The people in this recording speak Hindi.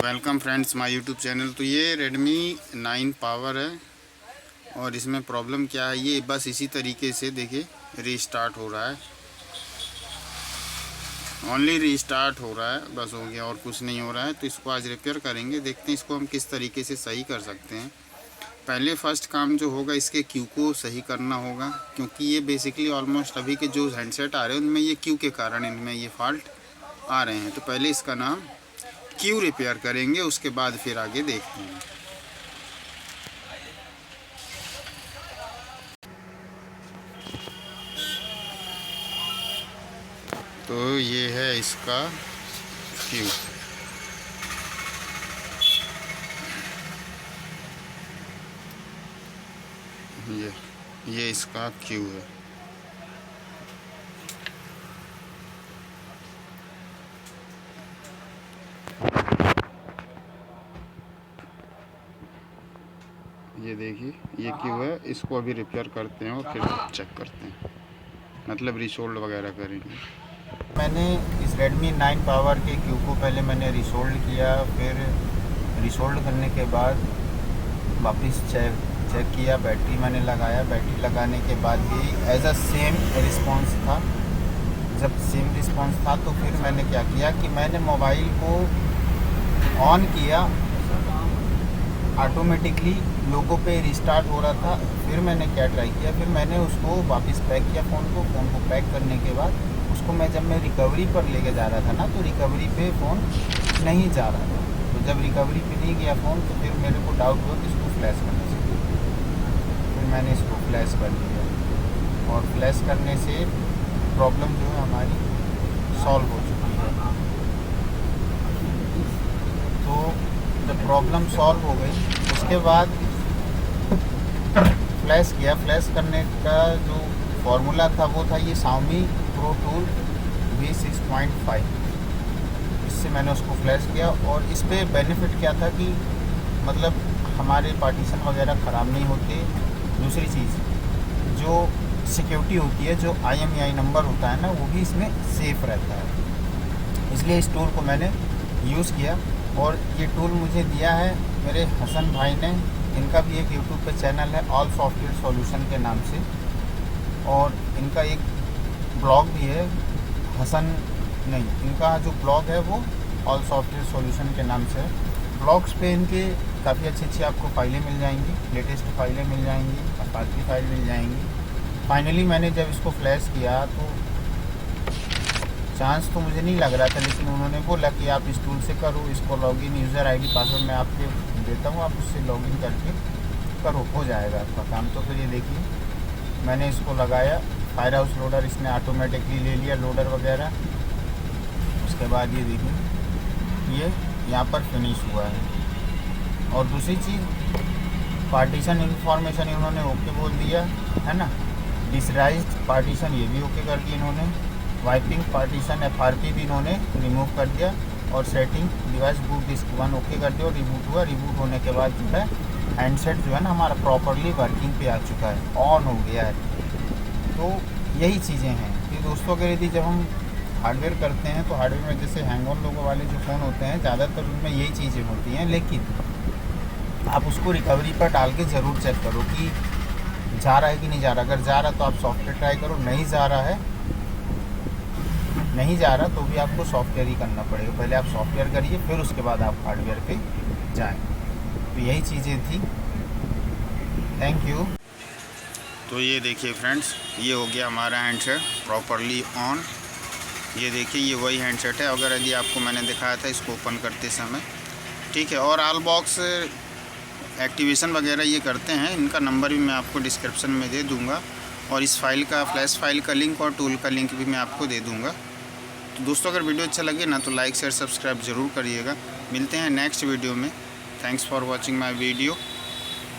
Welcome friends my YouTube channel. तो ये Redmi 9 पावर है और इसमें प्रॉब्लम क्या है, ये बस इसी तरीके से देखिए रीस्टार्ट हो रहा है, ओनली रीस्टार्ट हो रहा है, बस हो गया और कुछ नहीं हो रहा है। तो इसको आज रिपेयर करेंगे, देखते हैं इसको हम किस तरीके से सही कर सकते हैं। पहले फर्स्ट काम जो होगा इसके क्यू को सही करना होगा, क्योंकि ये बेसिकली ऑलमोस्ट अभी के जो हैंडसेट आ रहे हैं उनमें ये क्यू के कारण इनमें ये फॉल्ट आ रहे हैं। तो पहले इसका नाम क्यू रिपेयर करेंगे, उसके बाद फिर आगे देखते हैं। तो ये है इसका क्यू, ये इसका क्यू है। ये देखिए ये क्यू है, इसको अभी रिपेयर करते हैं और फिर चेक करते हैं, मतलब रिसोल्ड वगैरह करेंगे। मैंने इस Redmi 9 पावर के क्यू को पहले मैंने रिसोल्ड किया, फिर रिसोल्ड करने के बाद वापस चेक किया, बैटरी मैंने लगाया। बैटरी लगाने के बाद भी एज अ सेम रिस्पांस था। जब सेम रिस्पांस था तो फिर मैंने क्या किया कि मैंने मोबाइल को ऑन किया, ऑटोमेटिकली लोगों पे रिस्टार्ट हो रहा था। फिर मैंने क्या ट्राई किया, फिर मैंने उसको वापस पैक किया फ़ोन को पैक करने के बाद उसको मैं जब मैं रिकवरी पर लेके जा रहा था ना, तो रिकवरी पे फ़ोन नहीं जा रहा था। तो जब रिकवरी पे नहीं गया फ़ोन तो फिर मेरे को डाउट हुआ कि इसको फ्लैश करना चाहिए। फिर मैंने इसको फ्लैश कर दिया और फ्लैश करने से प्रॉब्लम जो है हमारी सॉल्व हो चुकी है। तो जब प्रॉब्लम सॉल्व हो गई उसके बाद फ्लैश किया। फ्लैश करने का जो फार्मूला था वो था ये Xiaomi Pro Tool V6.5, इससे मैंने उसको फ्लैश किया। और इस पे बेनिफिट क्या था कि मतलब हमारे पार्टीशन वगैरह ख़राब नहीं होते। दूसरी चीज़ जो सिक्योरिटी होती है, जो IMEI नंबर होता है ना, वो भी इसमें सेफ़ रहता है। इसलिए इस टूल को मैंने यूज़ किया और ये टूल मुझे दिया है मेरे हसन भाई ने। इनका भी एक यूट्यूब पे चैनल है ऑल सॉफ्टवेयर सॉल्यूशन के नाम से, और इनका एक ब्लॉग भी है इनका जो ब्लॉग है वो ऑल सॉफ्टवेयर सॉल्यूशन के नाम से है। ब्लॉग्स पे इनके काफ़ी अच्छी आपको फाइलें मिल जाएंगी, लेटेस्ट फाइलें मिल जाएंगी, अपाची फाइल मिल जाएंगी। फाइनली मैंने जब इसको फ्लैश किया तो चांस तो मुझे नहीं लग रहा था, लेकिन उन्होंने बोला कि आप इस टूल से करो, इसको लॉगिन यूज़र ID पासवर्ड मैं आपको देता हूँ, आप उससे लॉगिन करके करो, हो जाएगा आपका काम। तो फिर ये देखिए मैंने इसको लगाया, फायर हाउस लोडर इसने ऑटोमेटिकली ले लिया, लोडर वगैरह। उसके बाद ये देखिए ये यहाँ पर फिनिश हुआ है। और दूसरी चीज़ पार्टीशन इन्फॉर्मेशन इन्होंने ओके बोल दिया है ना, डिसराइज्ड पार्टीशन ये भी ओके कर दिया इन्होंने, वाइपिंग पार्टीशन FRP भी इन्होंने रिमूव कर दिया, और setting device boot disk 1 okay कर दिया और रिबूट हुआ। रिबूट होने के बाद जो है हैंडसेट जो है ना हमारा प्रॉपरली वर्किंग पे आ चुका है, ऑन हो गया है। तो यही चीज़ें हैं कि दोस्तों अगर यदि जब हम हार्डवेयर करते हैं तो हार्डवेयर में जैसे हैंग ऑन लोगों वाले जो फ़ोन होते हैं ज़्यादातर उनमें यही चीज़ें होती हैं, लेकिन आप उसको रिकवरी पर डाल के ज़रूर चेक करो कि जा रहा है कि नहीं जा रहा। अगर जा रहा तो आप सॉफ्टवेयर ट्राई करो, नहीं जा रहा तो भी आपको सॉफ्टवेयर ही करना पड़ेगा। पहले आप सॉफ्टवेयर करिए, फिर उसके बाद आप हार्डवेयर पे जाएं। तो यही चीज़ें थी। Thank you. तो ये देखिए फ्रेंड्स, ये हो गया हमारा हैंडसेट प्रॉपरली ऑन। ये देखिए ये वही हैंडसेट है, अगर यदि आपको मैंने दिखाया था इसको ओपन करते समय, ठीक है। और ऑल बॉक्स एक्टिवेशन वगैरह ये करते हैं, इनका नंबर भी मैं आपको डिस्क्रिप्शन में दे दूँगा, और इस फाइल का फ्लैश फाइल का लिंक और टूल का लिंक भी मैं आपको दे दूँगा। तो दोस्तों अगर वीडियो अच्छा लगे ना तो लाइक शेयर सब्सक्राइब ज़रूर करिएगा। मिलते हैं नेक्स्ट वीडियो में। Thanks for watching my video.